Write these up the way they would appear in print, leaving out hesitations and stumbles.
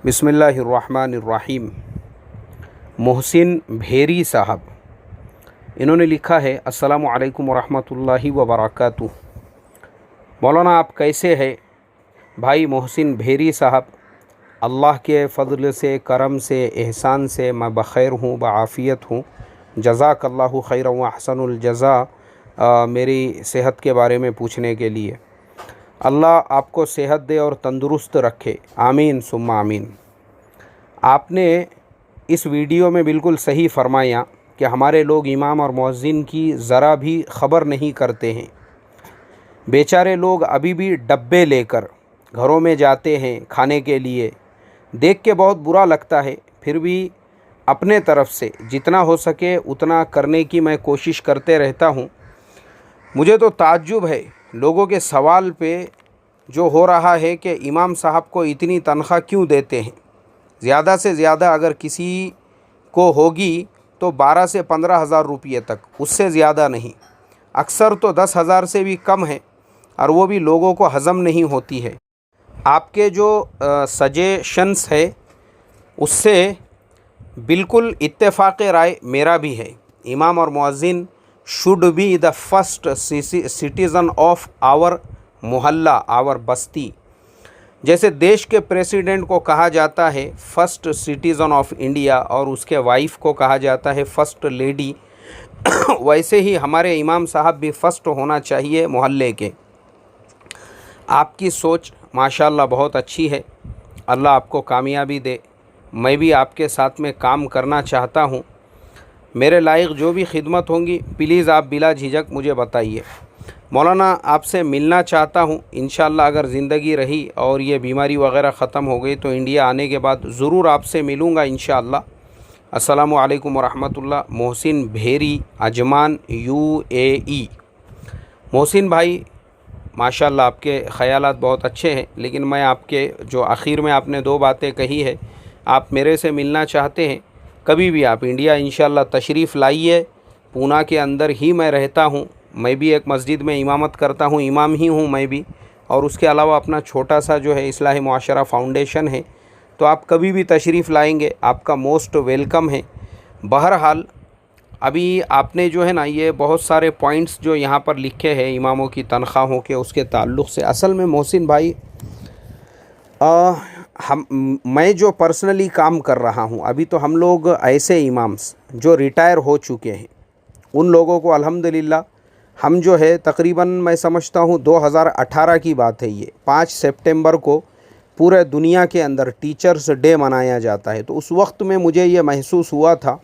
बिस्मिल्लाहिर्रहमानिर्रहीम। मोहसिन भेरी साहब, इन्होंने लिखा है, अस्सलामु अलैकुम वरहमतुल्लाहि वबरकातुहू। मौलाना आप कैसे हैं? भाई मोहसिन भेरी साहब, अल्लाह के फ़ज़ल से, करम से, एहसान से मैं बख़ैर हूँ, बआफ़ियत हूँ। जज़ाकल्लाहु खैरन व अहसनुल जज़ा। मेरी सेहत के बारे में पूछने के लिए अल्लाह आपको सेहत दे और तंदुरुस्त रखे, आमीन सुम्मा आमीन। आपने इस वीडियो में बिल्कुल सही फरमाया कि हमारे लोग इमाम और मुअज़्ज़िन की ज़रा भी ख़बर नहीं करते हैं। बेचारे लोग अभी भी डब्बे लेकर घरों में जाते हैं खाने के लिए। देख के बहुत बुरा लगता है, फिर भी अपने तरफ से जितना हो सके उतना करने की मैं कोशिश करते रहता हूँ। मुझे तो ताज्जुब है लोगों के सवाल पे जो हो रहा है कि इमाम साहब को इतनी तनख्वाह क्यों देते हैं। ज़्यादा से ज़्यादा अगर किसी को होगी तो 12 से 15 हज़ार रुपये तक, उससे ज़्यादा नहीं। अक्सर तो 10 हज़ार से भी कम है और वो भी लोगों को हज़म नहीं होती है। आपके जो सजेशंस है उससे बिल्कुल इत्तेफाक राय मेरा भी है। इमाम और मुअज़्ज़िन should be the first citizen of our mohalla, our basti. जैसे देश के प्रेसिडेंट को कहा जाता है फर्स्ट सिटीज़न ऑफ इंडिया और उसके वाइफ को कहा जाता है फर्स्ट लेडी, वैसे ही हमारे इमाम साहब भी फर्स्ट होना चाहिए मोहल्ले के। आपकी सोच माशाल्लाह बहुत अच्छी है, अल्लाह आपको कामयाबी दे। मैं भी आपके साथ में काम करना चाहता हूँ। मेरे लायक जो भी खिदमत होंगी प्लीज़ आप बिला झिझक मुझे बताइए। मौलाना आपसे मिलना चाहता हूँ, इंशाअल्लाह अगर ज़िंदगी रही और ये बीमारी वगैरह ख़त्म हो गई तो इंडिया आने के बाद ज़रूर आपसे मिलूँगा इंशाअल्लाह। अस्सलामु अलैकुम वरहमतुल्लाह। मोहसिन भेरी, अजमान, UAE। मोहसिन भाई माशाअल्लाह आपके ख़यालात बहुत अच्छे हैं, लेकिन मैं आपके जो आखिर में आपने 2 बातें कही है, आप मेरे से मिलना चाहते हैं, कभी भी आप इंडिया इंशाअल्लाह तशरीफ़ लाइए। पूना के अंदर ही मैं रहता हूँ, मैं भी एक मस्जिद में इमामत करता हूँ, इमाम ही हूँ मैं भी, और उसके अलावा अपना छोटा सा जो है इस्लाही मुआशरा फाउंडेशन है। तो आप कभी भी तशरीफ़ लाएंगे आपका मोस्ट वेलकम है। बहरहाल अभी आपने जो है ना ये बहुत सारे पॉइंट्स जो यहाँ पर लिखे हैं इमामों की तनख्वाहों के उसके ताल्लुक़ से, असल में मोहसिन भाई मैं जो पर्सनली काम कर रहा हूँ, अभी तो हम लोग ऐसे इमाम्स जो रिटायर हो चुके हैं उन लोगों को अल्हम्दुलिल्लाह हम जो है तकरीबन मैं समझता हूँ 2018 की बात है, ये 5 सितंबर को पूरे दुनिया के अंदर टीचर्स डे मनाया जाता है। तो उस वक्त में मुझे ये महसूस हुआ था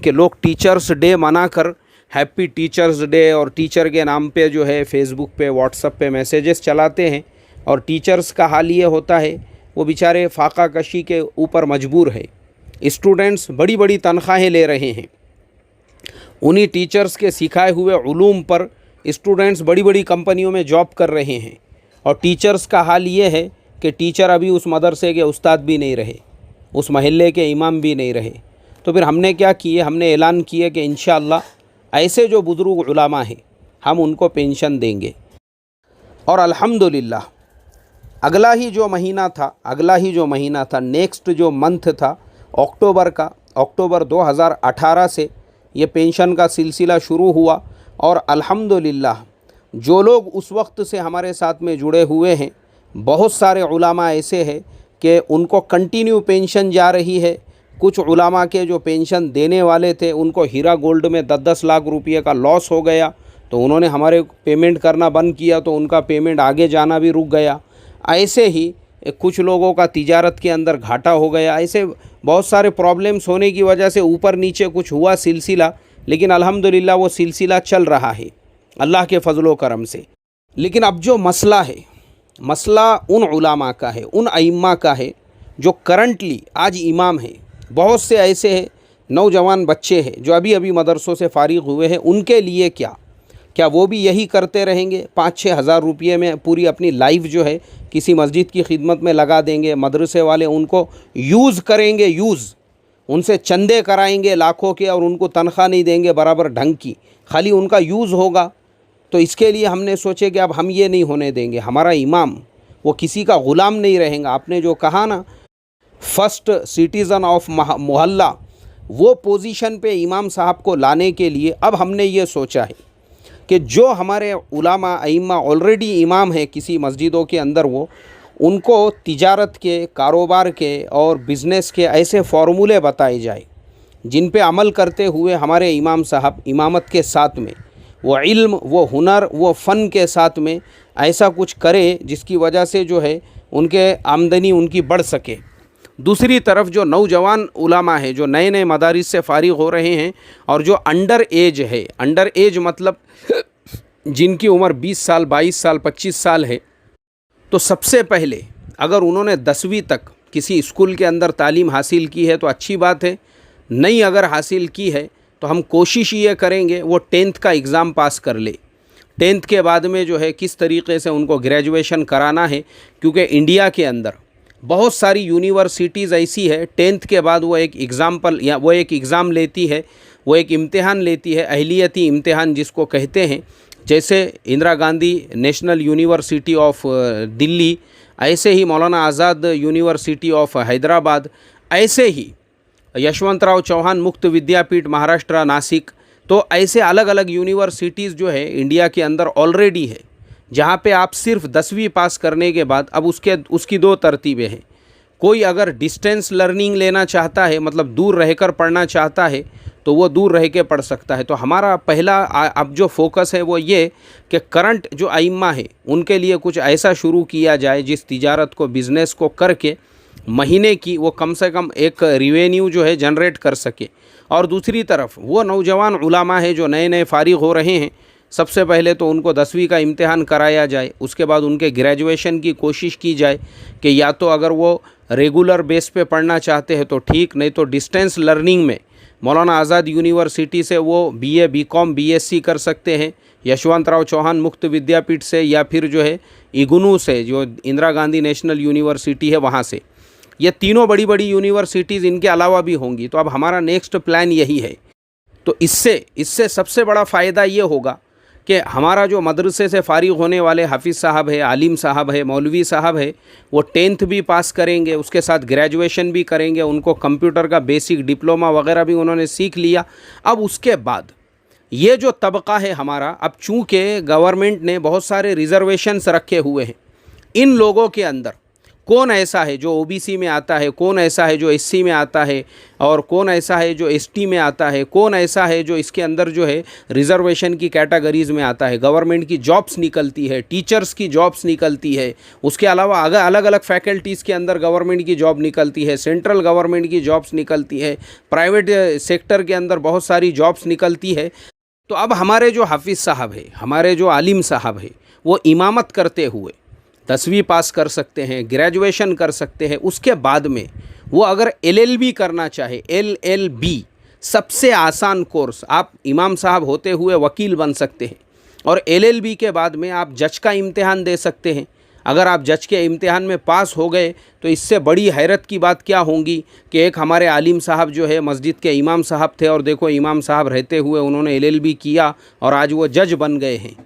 कि लोग टीचर्स डे मनाकर हैप्पी टीचर्स डे और टीचर के नाम पे जो है फेसबुक पे, व्हाट्सएप पे मैसेजेस चलाते हैं, और टीचर्स का हाल ये होता है वो बेचारे फाका कशी के ऊपर मजबूर है। स्टूडेंट्स बड़ी बड़ी तनख्वाहें ले रहे हैं, उन्हीं टीचर्स के सिखाए हुए उलूम पर स्टूडेंट्स बड़ी बड़ी कंपनियों में जॉब कर रहे हैं, और टीचर्स का हाल ये है कि टीचर अभी उस मदरसे के उस्ताद भी नहीं रहे, उस महल्ले के इमाम भी नहीं रहे। तो फिर हमने क्या किए, हमने ऐलान किए कि इंशाअल्लाह ऐसे जो बुज़ुर्ग उलामा हैं हम उनको पेंशन देंगे। और अल्हम्दुलिल्लाह अगला ही जो महीना था, नेक्स्ट जो मंथ था अक्टूबर 2018 से ये पेंशन का सिलसिला शुरू हुआ। और अल्हम्दुलिल्लाह जो लोग उस वक्त से हमारे साथ में जुड़े हुए हैं, बहुत सारे उलामा ऐसे हैं कि उनको कंटिन्यू पेंशन जा रही है। कुछ उलामा के जो पेंशन देने वाले थे उनको हीरा गोल्ड में 10-10 लाख रुपये का लॉस हो गया, तो उन्होंने हमारे पेमेंट करना बंद किया, तो उनका पेमेंट आगे जाना भी रुक गया। ऐसे ही कुछ लोगों का तिजारत के अंदर घाटा हो गया। ऐसे बहुत सारे प्रॉब्लम्स होने की वजह से ऊपर नीचे कुछ हुआ सिलसिला, लेकिन अल्हम्दुलिल्लाह वो सिलसिला चल रहा है अल्लाह के फ़ज़लो करम से। लेकिन अब जो मसला है, मसला उन उलामा का है, उन अइम्मा का है जो करंटली आज इमाम हैं। बहुत से ऐसे हैं नौजवान बच्चे हैं जो अभी अभी मदरसों से फ़ारिग हुए हैं, उनके लिए क्या वो भी यही करते रहेंगे? 5-6 हज़ार रुपये में पूरी अपनी लाइफ जो है किसी मस्जिद की खिदमत में लगा देंगे, मदरसे वाले उनको यूज़ करेंगे, उनसे चंदे कराएंगे लाखों के, और उनको तनख्वाह नहीं देंगे बराबर ढंग की, खाली उनका यूज़ होगा। तो इसके लिए हमने सोचे कि अब हम ये नहीं होने देंगे, हमारा इमाम वो किसी का ग़ुलाम नहीं रहेगा। आपने जो कहा ना फर्स्ट सिटीज़न ऑफ मोहल्ला, वो पोजीशन पे इमाम साहब को लाने के लिए अब हमने ये सोचा है कि जो हमारे उलामा अइम्मा ऑलरेडी इमाम हैं किसी मस्जिदों के अंदर, वो उनको तिजारत के, कारोबार के और बिज़नेस के ऐसे फ़ॉर्मूले बताए जाए जिन पे अमल करते हुए हमारे इमाम साहब इमामत के साथ में वो इल्म, वो हुनर, वो फ़न के साथ में ऐसा कुछ करे जिसकी वजह से जो है उनके आमदनी उनकी बढ़ सके। दूसरी तरफ जो नौजवान उलामा है जो नए नए मदारिस से फ़ारिग हो रहे हैं और जो अंडर एज है, अंडर एज मतलब जिनकी उम्र 20 साल, 22 साल, 25 साल है, तो सबसे पहले अगर उन्होंने 10वीं तक किसी स्कूल के अंदर तालीम हासिल की है तो अच्छी बात है। नहीं अगर हासिल की है तो हम कोशिश ये करेंगे वो 10th का एग्ज़ाम पास कर ले। 10th के बाद में जो है किस तरीके से उनको ग्रेजुएशन कराना है, क्योंकि इंडिया के अंदर बहुत सारी यूनिवर्सिटीज़ ऐसी है 10th के बाद वो एक एग्ज़ाम लेती है, वो एक इम्तिहान लेती है, अहलियती इम्तिहान जिसको कहते हैं। जैसे Indira Gandhi national university of Delhi, ऐसे ही मौलाना आज़ाद यूनिवर्सिटी ऑफ हैदराबाद, ऐसे ही यशवंतराव चौहान मुक्त विद्यापीठ महाराष्ट्र नासिक, तो ऐसे अलग अलग यूनिवर्सिटीज़ जो है इंडिया के अंदर ऑलरेडी है, जहाँ पे आप सिर्फ 10वीं पास करने के बाद अब उसकी दो तरतीबें हैं। कोई अगर डिस्टेंस लर्निंग लेना चाहता है, मतलब दूर रहकर पढ़ना चाहता है, तो वो दूर रह के पढ़ सकता है। तो हमारा पहला अब जो फोकस है वो ये कि करंट जो आइम्मा है उनके लिए कुछ ऐसा शुरू किया जाए जिस तिजारत को, बिज़नेस को करके महीने की वो कम से कम एक रिवेन्यू जो है जनरेट कर सके। और दूसरी तरफ वो नौजवान उलामा है जो नए नए फ़ारिग हो रहे हैं, सबसे पहले तो उनको 10वीं का इम्तिहान कराया जाए, उसके बाद उनके ग्रेजुएशन की कोशिश की जाए कि या तो अगर वो रेगुलर बेस पे पढ़ना चाहते हैं तो ठीक, नहीं तो डिस्टेंस लर्निंग में मौलाना आज़ाद यूनिवर्सिटी से वो BA, BCom, BSc कर सकते हैं, यशवंतराव चौहान मुक्त विद्यापीठ से, या फिर जो है इग्नू से जो इंदिरा गांधी नेशनल यूनिवर्सिटी है वहाँ से। ये तीनों बड़ी बड़ी यूनिवर्सिटीज़ इनके अलावा भी होंगी। तो अब हमारा नेक्स्ट प्लान यही है। तो इससे सबसे बड़ा फ़ायदा ये होगा कि हमारा जो मदरसे से फ़ारिग होने वाले हाफिज़ साहब है, आलिम साहब है, मौलवी साहब है, वो 10th भी पास करेंगे, उसके साथ ग्रेजुएशन भी करेंगे, उनको कंप्यूटर का बेसिक डिप्लोमा वगैरह भी उन्होंने सीख लिया। अब उसके बाद ये जो तबका है हमारा, अब चूँकि गवर्नमेंट ने बहुत सारे रिज़र्वेशंस रखे हुए हैं, इन लोगों के अंदर कौन ऐसा है जो OBC में आता है, कौन ऐसा है जो SC में आता है, और कौन ऐसा है जो ST में आता है, कौन ऐसा है जो इसके अंदर जो है रिज़र्वेशन की कैटेगरीज़ में आता है। गवर्नमेंट की जॉब्स निकलती है, टीचर्स की जॉब्स निकलती है, उसके अलावा अलग अलग फैकल्टीज़ के अंदर गवर्नमेंट की जॉब निकलती है, सेंट्रल गवर्नमेंट की जॉब्स निकलती है, प्राइवेट सेक्टर के अंदर बहुत सारी जॉब्स निकलती है। तो अब हमारे जो हाफिज़ साहब है, हमारे जो आलिम साहब है, वो इमामत करते हुए 10वीं पास कर सकते हैं, ग्रेजुएशन कर सकते हैं। उसके बाद में वो अगर LLB करना चाहे, LLB सबसे आसान कोर्स, आप इमाम साहब होते हुए वकील बन सकते हैं, और LLB के बाद में आप जज का इम्तिहान दे सकते हैं। अगर आप जज के इम्तिहान में पास हो गए तो इससे बड़ी हैरत की बात क्या होगी कि एक हमारे आलिम साहब जो है मस्जिद के इमाम साहब थे, और देखो इमाम साहब रहते हुए उन्होंने LLB किया और आज वो जज बन गए हैं।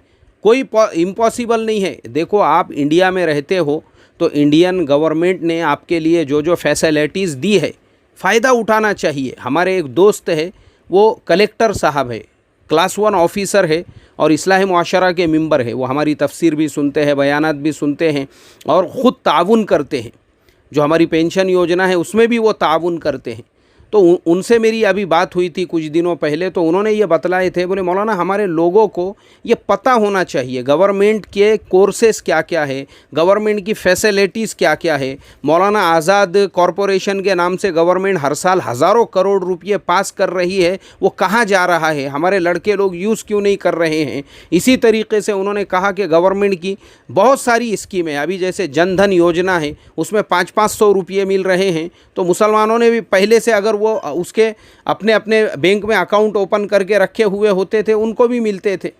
कोई इम्पॉसिबल नहीं है। देखो आप इंडिया में रहते हो तो इंडियन गवर्नमेंट ने आपके लिए जो जो फैसिलिटीज़ दी है फ़ायदा उठाना चाहिए। हमारे एक दोस्त है, वो कलेक्टर साहब है, क्लास 1 ऑफिसर है और इस्लाह मुआशरा के मेंबर है। वो हमारी तफसीर भी सुनते हैं, बयानात भी सुनते हैं और ख़ुद ताउन करते हैं। जो हमारी पेंशन योजना है उसमें भी वो ताउन करते हैं। तो उनसे मेरी अभी बात हुई थी कुछ दिनों पहले, तो उन्होंने ये बतलाए थे, बोले मौलाना हमारे लोगों को ये पता होना चाहिए गवर्नमेंट के कोर्सेज़ क्या क्या है, गवर्नमेंट की फैसिलिटीज़ क्या क्या है। मौलाना आज़ाद कॉरपोरेशन के नाम से गवर्नमेंट हर साल हज़ारों करोड़ रुपये पास कर रही है, वो कहाँ जा रहा है, हमारे लड़के लोग यूज़ क्यों नहीं कर रहे हैं। इसी तरीके से उन्होंने कहा कि गवर्नमेंट की बहुत सारी स्कीमें, अभी जैसे जन धन योजना है उसमें 500-500 रुपये मिल रहे हैं। तो मुसलमानों ने भी पहले से अगर वो उसके अपने अपने बैंक में अकाउंट ओपन करके रखे हुए होते थे, उनको भी मिलते थे।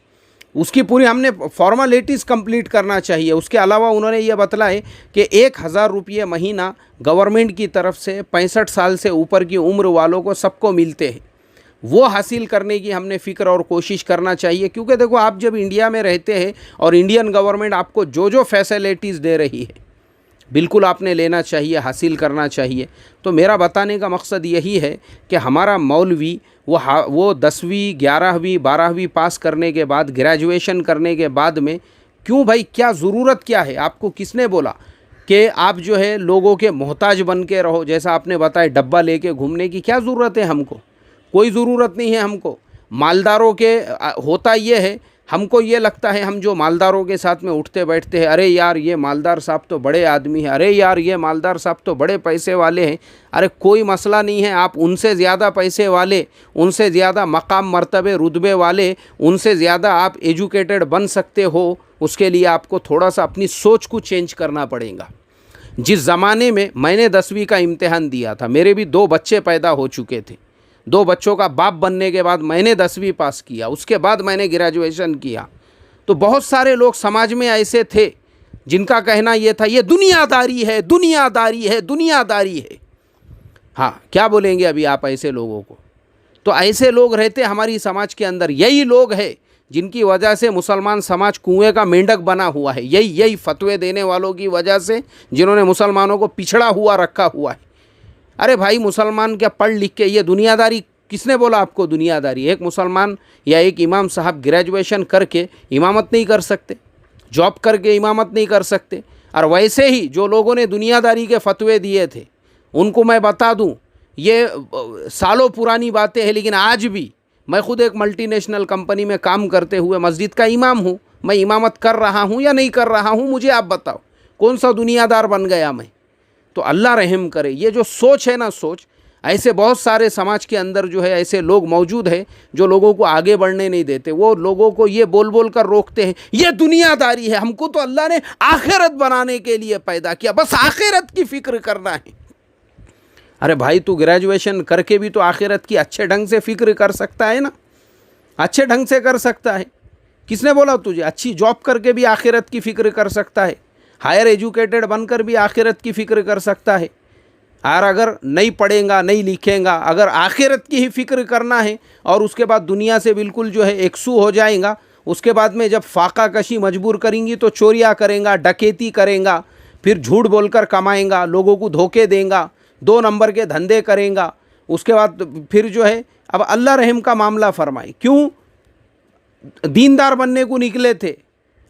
उसकी पूरी हमने फॉर्मेलिटीज़ कंप्लीट करना चाहिए। उसके अलावा उन्होंने ये बतलाए कि 1000 रुपये महीना गवर्नमेंट की तरफ से 65 साल से ऊपर की उम्र वालों को सबको मिलते हैं। वो हासिल करने की हमने फ़िक्र और कोशिश करना चाहिए, क्योंकि देखो आप जब इंडिया में रहते हैं और इंडियन गवर्नमेंट आपको जो जो फैसिलिटीज़ दे रही है, बिल्कुल आपने लेना चाहिए, हासिल करना चाहिए। तो मेरा बताने का मकसद यही है कि हमारा मौलवी वो 10वीं 11वीं 12वीं पास करने के बाद, ग्रेजुएशन करने के बाद में क्यों भाई, क्या ज़रूरत क्या है? आपको किसने बोला कि आप जो है लोगों के मोहताज बन के रहो? जैसा आपने बताया डब्बा लेके घूमने की क्या ज़रूरत है हमको? कोई ज़रूरत नहीं है हमको। मालदारों के होता ये है, हमको ये लगता है, हम जो मालदारों के साथ में उठते बैठते हैं, अरे यार ये मालदार साहब तो बड़े आदमी हैं, अरे यार ये मालदार साहब तो बड़े पैसे वाले हैं। अरे कोई मसला नहीं है, आप उनसे ज़्यादा पैसे वाले, उनसे ज़्यादा मकाम मर्तबे रुतबे वाले, उनसे ज़्यादा आप एजुकेटेड बन सकते हो। उसके लिए आपको थोड़ा सा अपनी सोच को चेंज करना पड़ेगा। जिस ज़माने में मैंने 10वीं का इम्तिहान दिया था, मेरे भी 2 बच्चे पैदा हो चुके थे। 2 बच्चों का बाप बनने के बाद मैंने 10वीं पास किया, उसके बाद मैंने ग्रेजुएशन किया। तो बहुत सारे लोग समाज में ऐसे थे जिनका कहना यह था ये दुनियादारी है, दुनियादारी है, दुनियादारी है। हाँ, क्या बोलेंगे अभी आप ऐसे लोगों को? तो ऐसे लोग रहते हमारी समाज के अंदर। यही लोग हैं जिनकी वजह से मुसलमान समाज कुएं का मेंढक बना हुआ है। यही फतवे देने वालों की वजह से, जिन्होंने मुसलमानों को पिछड़ा हुआ रखा हुआ है। अरे भाई, मुसलमान क्या पढ़ लिख के ये दुनियादारी, किसने बोला आपको दुनियादारी? एक मुसलमान या एक इमाम साहब ग्रेजुएशन करके इमामत नहीं कर सकते, जॉब करके इमामत नहीं कर सकते। और वैसे ही जो लोगों ने दुनियादारी के फतवे दिए थे, उनको मैं बता दूं, ये सालों पुरानी बातें हैं, लेकिन आज भी मैं खुद एक मल्टीनेशनल कंपनी में काम करते हुए मस्जिद का इमाम हूँ। मैं इमामत कर रहा हूँ या नहीं कर रहा हूँ, मुझे आप बताओ, कौन सा दुनियादार बन गया मैं? तो अल्लाह रहम करे। ये जो सोच है ना, सोच, ऐसे बहुत सारे समाज के अंदर जो है ऐसे लोग मौजूद हैं जो लोगों को आगे बढ़ने नहीं देते। वो लोगों को ये बोल बोल कर रोकते हैं, ये दुनियादारी है, हमको तो अल्लाह ने आखिरत बनाने के लिए पैदा किया, बस आखिरत की फ़िक्र करना है। अरे भाई, तू ग्रेजुएशन करके भी तो आखिरत की अच्छे ढंग से फ़िक्र कर सकता है ना, अच्छे ढंग से कर सकता है। किसने बोला तुझे? अच्छी जॉब करके भी आखिरत की फ़िक्र कर सकता है, हायर एजुकेटेड बनकर भी आखिरत की फ़िक्र कर सकता है। और अगर नहीं पढ़ेगा, नहीं लिखेगा, अगर आखिरत की ही फ़िक्र करना है और उसके बाद दुनिया से बिल्कुल जो है एकसू हो जाएगा, उसके बाद में जब फाका कशी मजबूर करेंगी तो चोरियाँ करेगा, डकैती करेगा, फिर झूठ बोलकर कमाएगा, लोगों को धोखे देगा, 2 नंबर के धंधे करेगा। उसके बाद फिर जो है, अब अल्लाह रहम का मामला फरमाए, क्यों दीनदार बनने को निकले थे,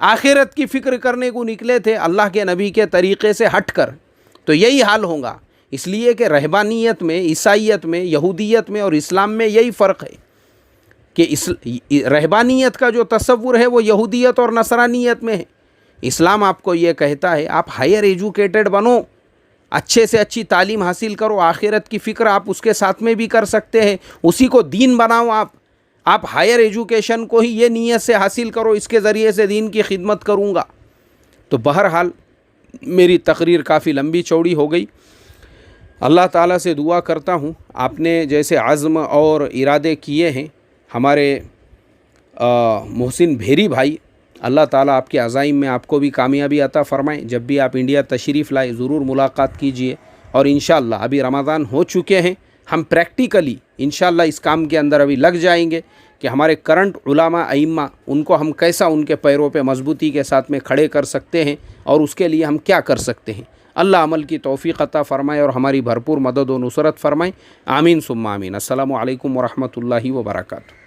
आखिरत की फ़िक्र करने को निकले थे, अल्लाह के नबी के तरीक़े से हटकर, तो यही हाल होगा। इसलिए कि रहबानियत में, ईसाइयत में, यहूदियत में और इस्लाम में यही फ़र्क है कि रहबानियत का जो तसव्वुर है वो यहूदियत और नसरानियत में है। इस्लाम आपको ये कहता है आप हायर एजुकेटेड बनो, अच्छे से अच्छी तालीम हासिल करो, आखिरत की फ़िक्र आप उसके साथ में भी कर सकते हैं, उसी को दीन बनाओ। आप हायर एजुकेशन को ही ये नीयत से हासिल करो, इसके ज़रिए से दीन की खिदमत करूँगा। तो बहरहाल मेरी तकरीर काफ़ी लंबी चौड़ी हो गई। अल्लाह ताला से दुआ करता हूँ, आपने जैसे आज़्म और इरादे किए हैं हमारे मोहसिन भेरी भाई, अल्लाह ताला आपके अज़ाइम में आपको भी कामयाबी अता फ़रमाए। जब भी आप इंडिया तशरीफ़ लाए ज़रूर मुलाकात कीजिए। और इंशाअल्लाह अभी रमज़ान हो चुके हैं, हम प्रैक्टिकली इंशाअल्लाह इस काम के अंदर अभी लग जाएंगे कि हमारे करंट उलामा अइम्मा, उनको हम कैसा उनके पैरों पे मजबूती के साथ में खड़े कर सकते हैं और उसके लिए हम क्या कर सकते हैं। अल्लाह अमल की तौफ़ीक़ अता फ़रमाए और हमारी भरपूर मदद व नुसरत फ़रमाए। आमीन सुम्मा आमीन। अस्सलामु अलैकुम व रहमतुल्लाहि व बरकातुहू।